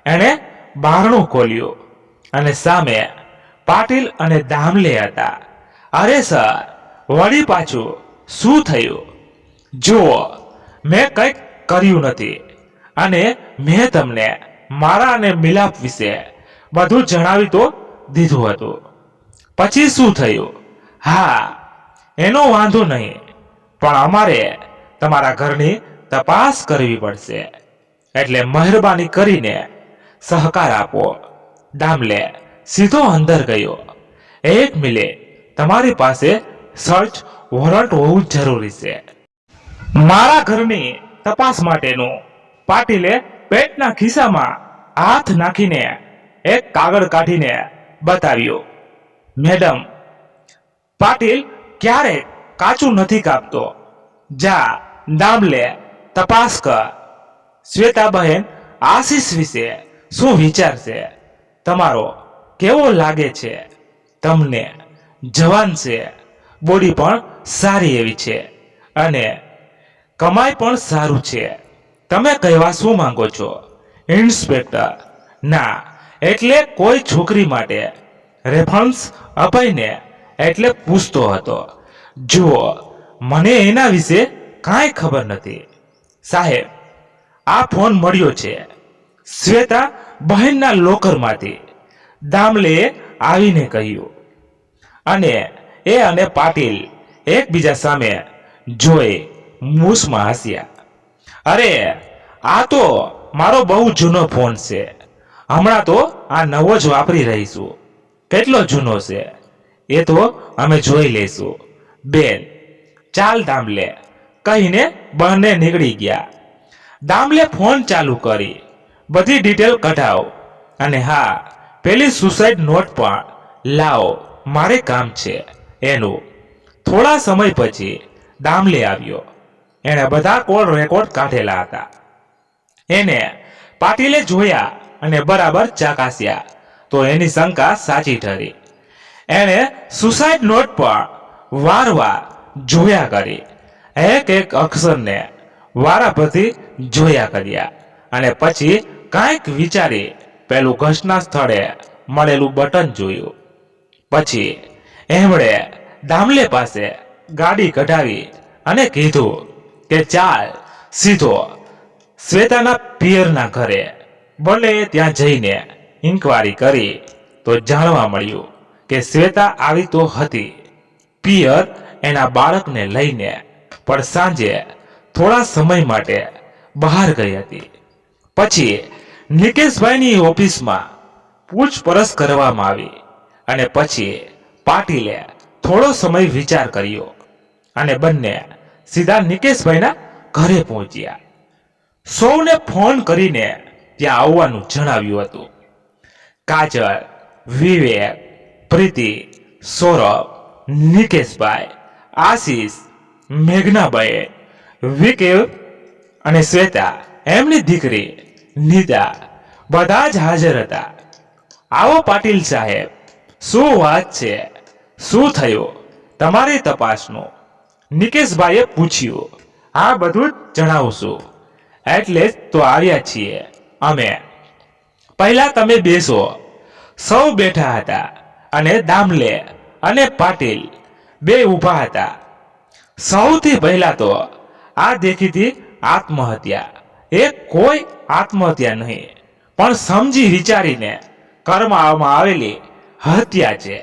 S1: એણે બારણું ખોલ્યું અને સામે પાટીલ અને દામલે હતા. અરે સર, વળી પાછું શું થયું? જુઓ, મેં કંઈક કર્યું નથી અને મેં તમને મારા અને મિલાપ વિશે બધું જણાવી તો દીધું હતું. પછી શું થયું? હા, એનો વાંધો નહીં, પણ અમારે તમારા ઘરની તપાસ કરવી પડશે, એટલે મહેરબાની કરીને સહકાર આપો. દામલે સીધો અંદર ગયો. 1 મિનિટ, તમારી પાસે સર્ચ વોરંટ હોવું જરૂરી છે. મારા ઘરની તપાસ માટેનું પાટીલે પેટના ખિસ્સામાં હાથ નાખીને એક કાગળ કાઢીને બતાવ્યું. મેડમ, પાટીલ ક્યારેય કાચું નથી કાપતો. જા દામલે, તપાસ કર. શ્વેતા બહેન આશીષ વિશે શું વિચારશે? તમારો કેવો લાગે છે? તમને જવાન છે, બોડી પણ સારી એવી છે અને કમાઈ પણ સારું છે. તમે કહેવા શું માંગો છો? ઇન્સ્પેક્ટર, ના, એટલે કોઈ છોકરી માટે રેફરન્સ અપાઈને એટલે પૂછતો હતો. જુઓ, મને એના વિશે કાંઈ ખબર નથી. સાહેબ, આ ફોન મળ્યો છે શ્વેતા બહેનના લોકરમાંથી, દામલે આવીને કહ્યું. અને એ અને પાટીલ એકબીજા સામે જોઈ મૂસમાં હસ્યા. અરે, આ તો મારો બહુ જૂનો ફોન છે. હમણાં તો આ નવો જ વાપરી રહીશું. કેટલો જૂનો છે એ તો અમે જોઈ લઈશું. બેન, ચાલ દામલે, કહીને બંને નીકળી ગયા. દામલે ફોન ચાલુ કરી બધી ડિટેલ કઢાવ અને હા, પેલી સુસાઇડ નોટ પણ લાવો, મારે કામ છે એનું. થોડા સમય પછી દામલે આવ્યો. એણે બધા કોલ રેકોર્ડ કાઢેલા હતા. એને પાટીલે જોયા અને બરાબર ચકાસ્યા તો એની શંકા સાચી ઠરી. એણે સુસાઇડ નોટ પણ વારવાર જોયા કરી. એક એક અક્ષરને વારાફરતી જોયા કર્યા અને પછી કાંઈક વિચારી પેલું ઘટના સ્થળે મળેલું બટન જોયું. પછી એમણે દામલે પાસે ગાડી કઢાવી અને કીધું કે ચાલ સીધો શ્વેતાના પિયરના ઘરે. બંને ત્યાં જઈને ઇન્કવાયરી કરી તો જાણવા મળ્યું કે શ્વેતા આવી તો હતી પિયર એના બાળકને લઈને, પણ સાંજે થોડા સમય માટે બહાર ગઈ હતી. પછી નિકેશભાઈની ઓફિસમાં પૂછપરછ કરવામાં આવી અને પછી પાટીલે થોડો સમય વિચાર કર્યો અને બંને સીધા નિકેશભાઈના ઘરે પહોંચ્યા. સૌને ફોન કરીને ત્યાં આવવાનું જણાવ્યું હતું. કાજલ, વિવેક, પ્રીતિ, સૌરભ, નિકેશભાઈ, આશીષ, મેઘનાબાઈ, વિકેવ અને શ્વેતા, એમની દીકરી નીતા બધા જ હાજર હતા. આવો પાટીલ સાહેબ, શું વાત છે? શું થયું તમારી તપાસનું? નિકેશભાઈએ પૂછ્યું. આ બધું જ જણાવશું એટલે જ તો આવ્યા છીએ અમે. પહેલા તમે બેસો. સૌ બેઠા હતા અને દામલે અને પાટીલ બે ઊભા હતા. સૌથી પહેલા તો આ દેખીતી આત્મહત્યા એ કોઈ આત્મહત્યા નહીં, પણ સમજી વિચારીને કરવામાં આવેલી હત્યા છે.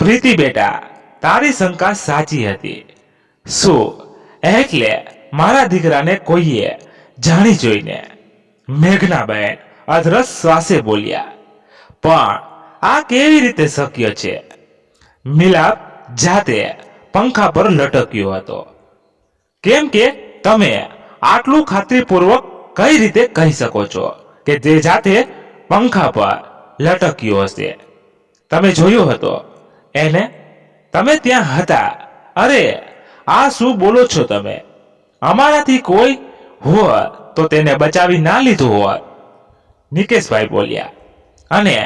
S1: પ્રીતિ બેટા, તારી શંકા સાચી હતી. શું એટલે મારા દીકરાને કોઈએ જાણી જોઈને? મેઘનાબેન અધરસ શ્વાસે બોલ્યા. પણ આ કેવી રીતે શક્ય છે? મિલાપ જાતે પંખા પર લટક્યો હતો. કેમ કે તમે આટલું ખાતરીપૂર્વક કઈ રીતે કહી શકો છો કે તે જાતે પંખા પર લટક્યો હશે? તમે જોયો હતો એને? તમે ત્યાં હતા. અરે આ શું બોલો છો તમે? અમારાથી કોઈ હોત તો તેને બચાવી ના લીધું હોત. નિકેશભાઈ બોલ્યા. અને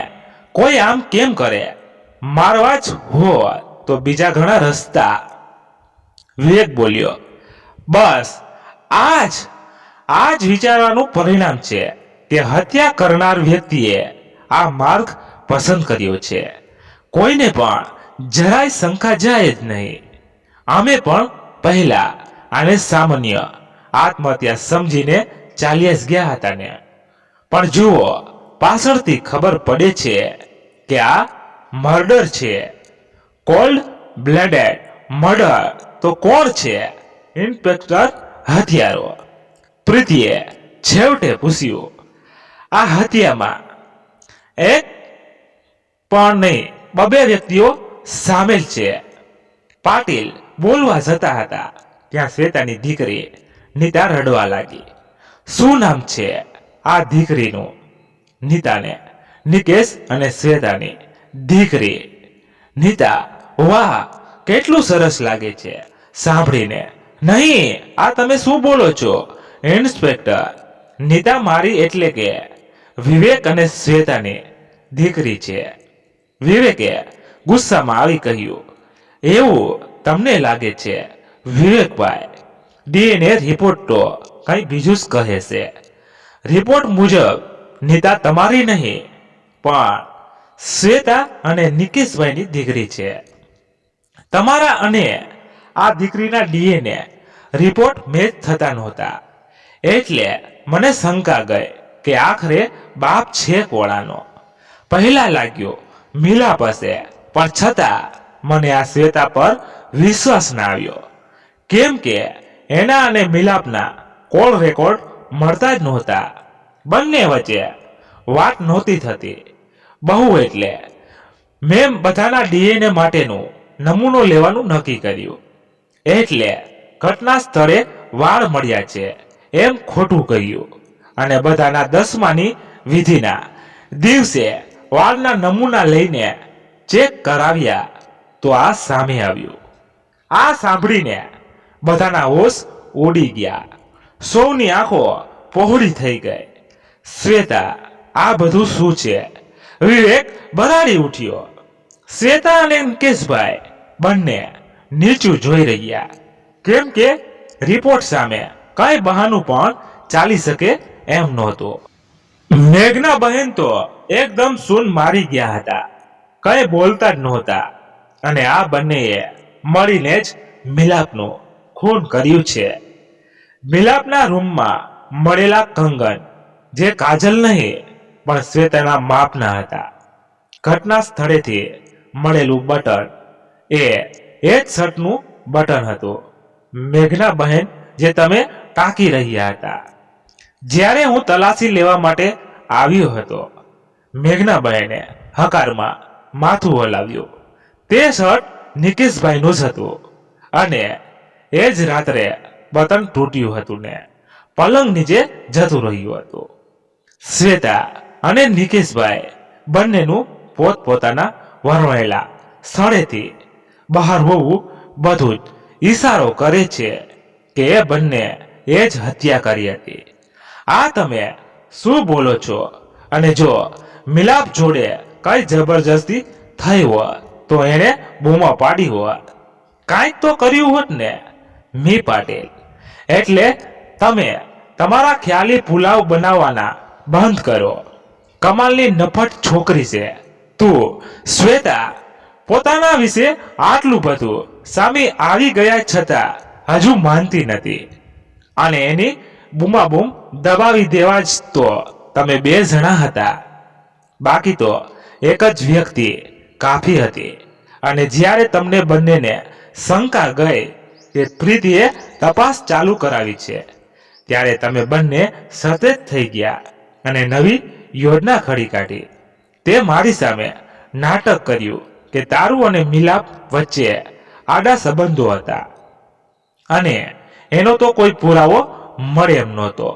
S1: કોઈ આમ કેમ કરે? મારવા જ હોત તો બીજા ઘણા રસ્તા. વિવેક બોલ્યો. બસ આ જ વિચારવાનું પરિણામ છે કે હત્યા કરનાર વ્યક્તિએ આ માર્ગ પસંદ કર્યો છે. કોઈને પણ જરાય શંકા જાય જ નહીં. અમે પણ પહેલા આને સામાન્ય આત્મહત્યા સમજીને ચાલ્યા જ ગયા હતા ને, પણ જુઓ પાછળથી ખબર પડે છે કે આ મર્ડર છે. કોલ્ડ બ્લડેડ મર્ડર તો કોણ છે? ઇન્સ્પેક્ટર હત્યારો. પ્રીતિએ છેવટે પૂછ્યું. આ હત્યામાં એક પણ નહીં, બબે વ્યક્તિઓ સામેલ છે. પાટીલ બોલવા જતા હતા ત્યાં શ્વેતાની દીકરી નીતા રડવા લાગી. શું નામ છે આ દીકરીનું? નીતાને. નિકેશ અને શ્વેતાની દીકરી નીતા. વાહ, કેટલું સરસ લાગે છે સાંભળીને. નહીં, આ તમે શું બોલો છો ઇન્સ્પેક્ટર? નીતા મારી એટલે કે વિવેક અને શ્વેતાની દીકરી છે. વિવેકે ગુસ્સામાં આવી કહ્યું. એવું તમને લાગે છે વિવેકભાઈ? ડીએનએ રિપોર્ટ તો કંઈ બીજું જ કહે છે. રિપોર્ટ મુજબ નીતા તમારી નહીં પણ શ્વેતા અને નિકેશભાઈની દીકરી છે. તમારા અને આ દીકરીના ડીએનએ રિપોર્ટ મેચ થતા નહોતા. એટલે મને શંકા ગઈ કે આખરે બાપ છે કોળાનો. પહેલા લાગ્યો મિલાપ હશે, પણ છતાં મને આ શ્વેતા પર વિશ્વાસ ના આવ્યો. કેમ કે એના અને મિલાપના કોલ રેકોર્ડ મળતા જ નહોતા. બંને વચ્ચે વાત નહોતી થતી બહુ. એટલે મેં બધાના ડીએનએ માટેનું નમૂનો લેવાનું નક્કી કર્યું. એટલે ઘટના સ્થળે વાળ મળ્યા છે એમ ખોટું કહ્યું, અને બધાના 10માની વિધિના દિવસે વાળના નમૂના લઈને ચેક કરાવ્યા તો આ સામે આવ્યું. આ સાંભળીને બધાના હોશ ઉડી ગયા. સૌની આંખો પહોળી થઈ ગઈ. શ્વેતા, આ બધું શું છે? વિવેક બરાડી ઉઠ્યો. શ્વેતા અને નિકેશભાઈ બંને નીચું જોઈ રહ્યા. કેમ કે રિપોર્ટ સામે કઈ બહાનું પણ ચાલી શકે એમ નહોતું. મેઘના બહેન તો એકદમ સૂન મારી ગયા હતા. કઈ બોલતા જ નહોતા. અને આ બંનેએ મળીને જ મિલાપનું ખૂન કર્યું છે. મિલાપના રૂમમાં મળેલા કંગન જે કાજલ નહીં પણ શ્વેતાના માપના હતા. ઘટના સ્થળેથી મળેલું બટન એ જ શર્ટનું બટન હતું. મેઘના બહેન, જે તમે તાકી રહ્યા હતા જ્યારે હું તલાશી લેવા માટે આવ્યો હતો. મેઘના બહેને હકારમાં માથું હલાવ્યું. તે શર્ટ નિકેશભાઈનું જ હતું અને એ જ રાત્રે બટન તૂટ્યું હતું ને પલંગ નીચે જતું રહ્યું હતું. શ્વેતા અને નિકેશભાઈ બંનેનું પોતપોતાના વરણેલા સ્થળેથી બહાર હોવું બધું જ ઈશારો કરે છે કે એ બંને એ જ હત્યા કરી હતી. આ તમે શું બોલો છો? અને જો મિલાપ જોડે કઈ જબરજસ્તી થઈ હોત તો એને બૂમો પાડી હોત. કાંઈક તો કર્યું હોત ને મી પાટીલ. એટલે તમે તમારા ખ્યાલી પુલાવ બનાવવાના બંધ કરો. કમાલની નફટ છોકરી છે તું. શ્વેતા, પોતાના વિશે આટલું બધું સામે આવી ગયા છતાં હજુ માનતી નથી. અને એની બૂમાબૂમ દબાવી દેવા જ તો તમે બે જણા હતા. બાકી તો એક જ વ્યક્તિ કાફી હતી. અને જ્યારે તમને બંનેને શંકા ગઈ કે પ્રીતિએ તપાસ ચાલુ કરાવી છે, ત્યારે તમે બંને સતેજ થઈ ગયા અને નવી યોજના ઘડી કાઢી. તે મારી સામે નાટક કર્યું કે તારું અને મિલાપ વચ્ચે આડા સંબંધો હતા અને એનો તો કોઈ પુરાવો મળે એમ નહોતો,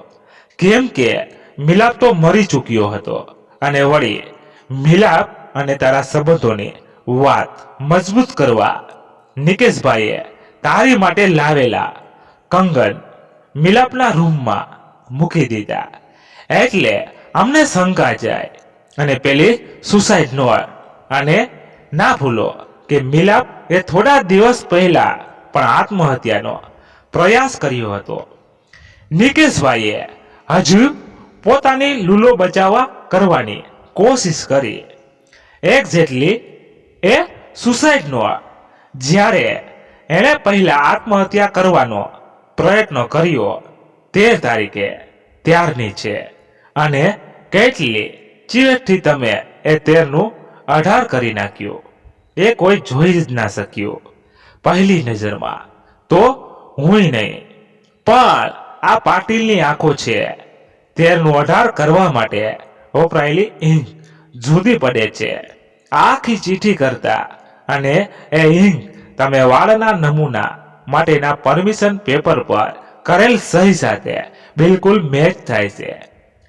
S1: કેમ કે મિલાપ તો મરી ચૂક્યો હતો. અને વળી મિલાપ અને તારા સંબંધોની વાત મજબૂત કરવા નિકેશભાઈએ તારી માટે લાવેલા કંગન મિલાપના રૂમમાં મૂકી દીધા. એટલે અમને શંકા જાય અને પેલી સુસાઇડ નોટ. અને ના ભૂલો કે મિલાપ એ થોડા દિવસ પહેલા પણ આત્મહત્યાનો પ્રયાસ કર્યો હતો. નિકેશભાઈએ હજુ પોતાની લૂલો બચાવવા કરવાની કોશિશ કરી. એક્ઝેક્ટલી એ સુસાઇડ નોટ જ્યારે એણે પહેલા આત્મહત્યા કરવાનો પ્રયત્ન કર્યો 13 તારીખે ત્યારની છે. અને કેટલી ચીરથી તમે એ 13નું 18 કરી નાખ્યું એ કોઈ જોઈ જ ના શક્યું પહેલી નજરમાં તો હુંય નહીં. પણ આ પાટીલની આંખો છે. 13નું 18 કરવા માટે વપરાયેલી ઇંક જુદી પડે છે આખી ચીઠી કરતા. અને એ ઇંક તમે વાળના નમૂના માટેના પરમિશન પેપર પર કરેલ સહી સાથે બિલકુલ મેચ થાય છે.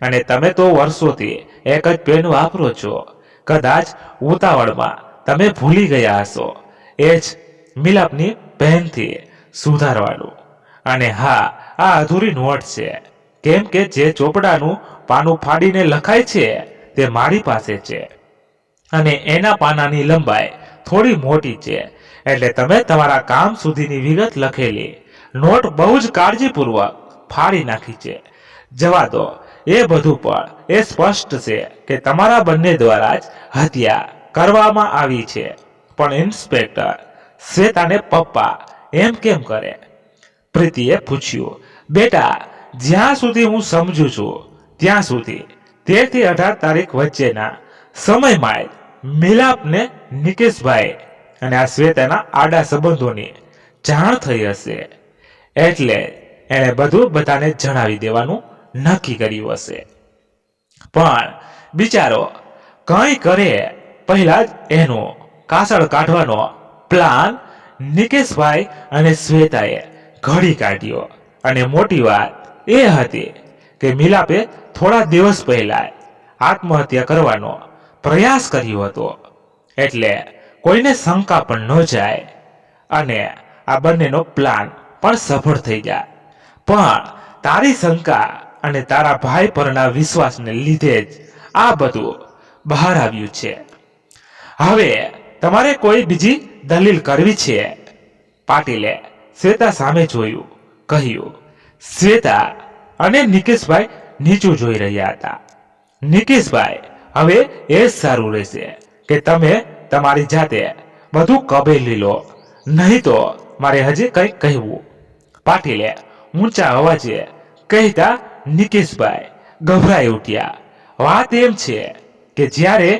S1: અને તમે તો વર્ષોથી એક જ પેન વાપરો છો. કદાચ ઉતાવળમાં તમે ભૂલી ગયા હશો એ જ મિલાપની પેનથી સુધારવાનું. અને હા, આ અધૂરી નોટ છે, કેમ કે જે ચોપડાનું પાનું ફાડીને લખાય છે તે મારી પાસે છે અને એના પાનાની લંબાઈ થોડી મોટી છે. એટલે તમે તમારા કામ સુધીની વિગત લખેલી નોટ બહુ જ કાળજીપૂર્વક ફાડી નાખી છે. જવા દો, એ બધું પણ એ સ્પષ્ટ છે કે તમારા બંને દ્વારા જ હત્યા કરવામાં આવી છે. પણ ઇન્સ્પેક્ટર શ્વેતાને પપ્પા એમ કેમ કરે? પ્રીતિએ પૂછ્યું. બેટા, જ્યાં સુધી હું સમજુ છું ત્યાં સુધી 13 થી 18 તારીખ વચ્ચેના સમયમાં જ મિલાપને નિકેશભાઈ અને આ શ્વેતાના આડા સંબંધોની જાણ થઈ હશે. એટલે એણે બધું બધાને જણાવી દેવાનું નક્કી કર્યું હશે. પણ બિચારો કંઈ કરે પહેલા જ એનો કાસળ કાઢવાનો પ્લાન નિકેશભાઈ અને શ્વેતાએ ઘડી કાઢ્યો. અને મોટી વાત એ હતી કે મિલાપે થોડા દિવસ પહેલા આત્મહત્યા કરવાનો પ્રયાસ કર્યો હતો. એટલે કોઈને શંકા પણ ન જાય અને આ બંનેનો પ્લાન પણ સફળ થઈ જાય. પણ તારી શંકા અને તારા ભાઈ પરના વિશ્વાસને લીધે જ આ બધું બહાર આવ્યું છે. હવે તમારે કોઈ બીજી દલીલ કરવી છે? પાટીલે શ્વેતા સામે જોયું, કહ્યું. શ્વેતા અને નિકેશભાઈ નીચું જોઈ રહ્યા હતા. નિકેશભાઈ, હવે એ જ સારું રહેશે કે તમે તમારી જાતે બધું કબેલી લો, નહીં તો મારે હજી કંઈક કહેવું. પાટીલે ઊંચા અવાજે કહેતા નિકેશભાઈ ગભરાઈ ઉઠ્યા. વાત એમ છે કે જ્યારે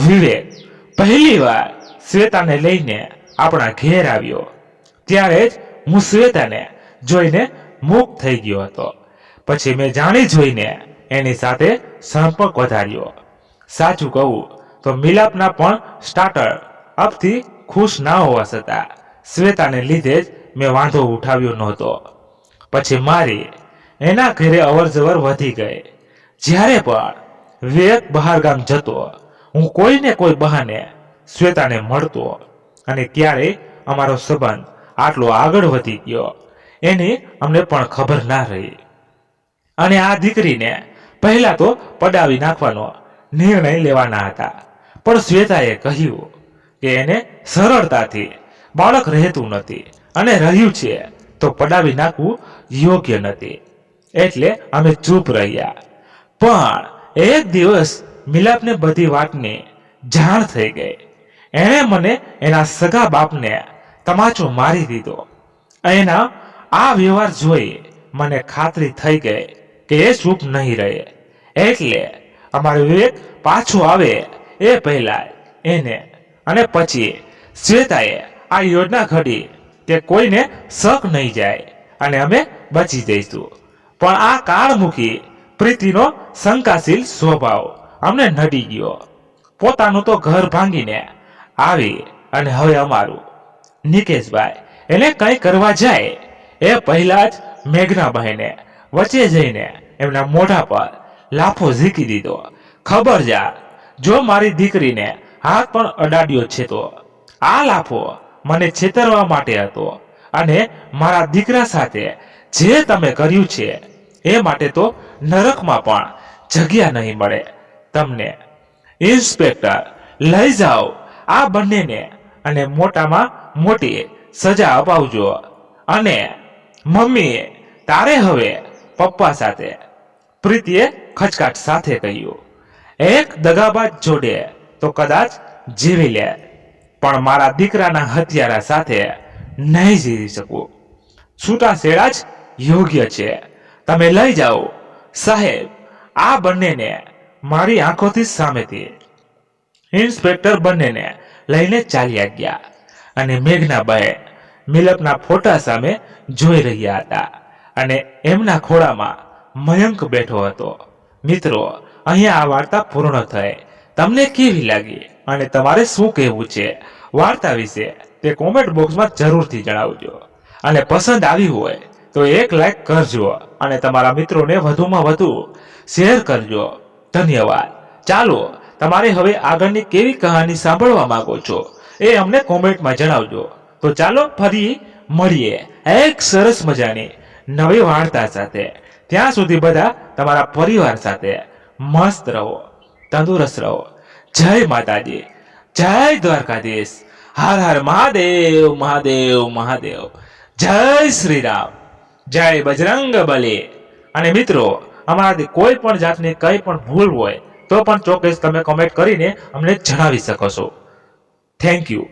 S1: વિવેક પહેલી વાર શ્વેતાને લઈને આપણા ઘેર આવ્યો ત્યારે જ હું શ્વેતાને જોઈને મુક્ત થઈ ગયો હતો. પછી મેં જાણી જોઈને એની સાથે સંપર્ક વધાર્યો. સાચું કહું તો મિલાપના પણ સ્ટાર્ટર અપથી ખુશ ના હોવા છતાં શ્વેતાને લીધે જ મેં વાંધો ઉઠાવ્યો નહોતો. પછી મારી એના ઘરે અવરજવર વધી ગઈ. જ્યારે પણ વિવેક બહારગામ જતો, હું કોઈને કોઈ બહાને શ્વેતાને મળતો અને ક્યારેય અમારો સંબંધ આટલો આગળ વધી ગયો એની અમને પણ ખબર ના રહી. અને આ દીકરીને પહેલા તો પડાવી નાખવાનો નિર્ણય લેવાના હતા, પણ શ્વેતાએ કહ્યું કે એને સરળતાથી બાળક રહેતું નથી અને રહ્યું છે તો પડાવી નાખવું યોગ્ય નથી. એટલે અમે ચૂપ રહ્યા. પણ એક દિવસ મિલાપને બધી વાતની જાણ થઈ ગઈ. એણે મને એના સગા બાપને તમાચો મારી દીધો. એના આ વ્યવહાર જોઈ મને ખાતરી થઈ ગઈ કે એ ચૂપ નહીં રહે. એટલે અમારો વિવેક પાછો આવે એ પહેલા એને અને પછી શ્વેતાએ આ યોજના ઘડી કે કોઈને શક નહીં જાય અને અમે બચી જઈશું. પણ આ કાળમુખી પ્રીતિનો શંકાશીલ સ્વભાવ અમને નડી ગયો. પોતાનું તો ઘર ભાંગીને આવી અને હવે અમારું. નિકેશભાઈ એને કંઈ કરવા જાય એ પહેલા જ મેઘના બહેને વચ્ચે જઈને એમના મોઢા પર લાફો ઝીકી દીધો. ખબરદાર, જો મારી દીકરીને હાથ પણ અડાડ્યો છે તો આ લાફો મને છેતરવા માટે હતો અને મારા દીકરા સાથે જે તમે કર્યું છે એ માટે તો નરકમાં પણ જગ્યા નહીં મળે તમને. ઇન્સ્પેક્ટર, લઈ જાઓ આ બંનેને અને મોટામાં મોટી સજા અપાવજો. અને મમ્મી, તારે હવે પપ્પા સાથે, પ્રીતિએ ખચકાટ સાથે કહ્યું. એક દગાબાજ જોડે તો કદાચ જીવી લે, પણ મારા દીકરાના હત્યારા સાથે નહીં જીવી શકું. છૂટાછેડા જ યોગ્ય છે. તમે લઈ જાઓ સાહેબ આ બંનેને મારી આંખોથી સામેથી. ઇન્સ્પેક્ટર બંનેને લઈને ચાલ્યા ગયા અને મેઘનાબાઈ મિલપના ફોટા સામે જોઈ રહ્યા હતા અને એમના ખોળામાં મયંક બેઠો હતો. મિત્રો, અહીંયા આ વાર્તા પૂર્ણ થઈ. તમને કેવી લાગી અને તમારે શું કહેવું છે વાર્તા વિશે તે કોમેન્ટ બોક્સમાં જરૂરથી જણાવજો. અને પસંદ આવી હોય તો એક લાઈક કરજો અને તમારા મિત્રોને વધુમાં વધુ શેર કરજો. ધન્યવાદ. ચાલો, તમારે હવે આગળની કેવી કહાની સાંભળવા માંગો છો એ અમને કોમેન્ટમાં જણાવજો. તો ચાલો ફરી મળીએ એક સરસ મજાની નવી વાર્તા સાથે. ત્યાં સુધી બધા તમારા પરિવાર સાથે મસ્ત રહો, તંદુરસ્ત રહો. જય માતાજી, જય દ્વારકાધીશ. હર હર મહાદેવ મહાદેવ મહાદેવ. જય શ્રી રામ, જય બજરંગ બલી. અને મિત્રો, અમારાથી કોઈ પણ જાતની કંઈ પણ ભૂલ હોય તો પણ ચોક્કસ તમે કમેન્ટ કરીને અમને જણાવી શકો છો. Thank you.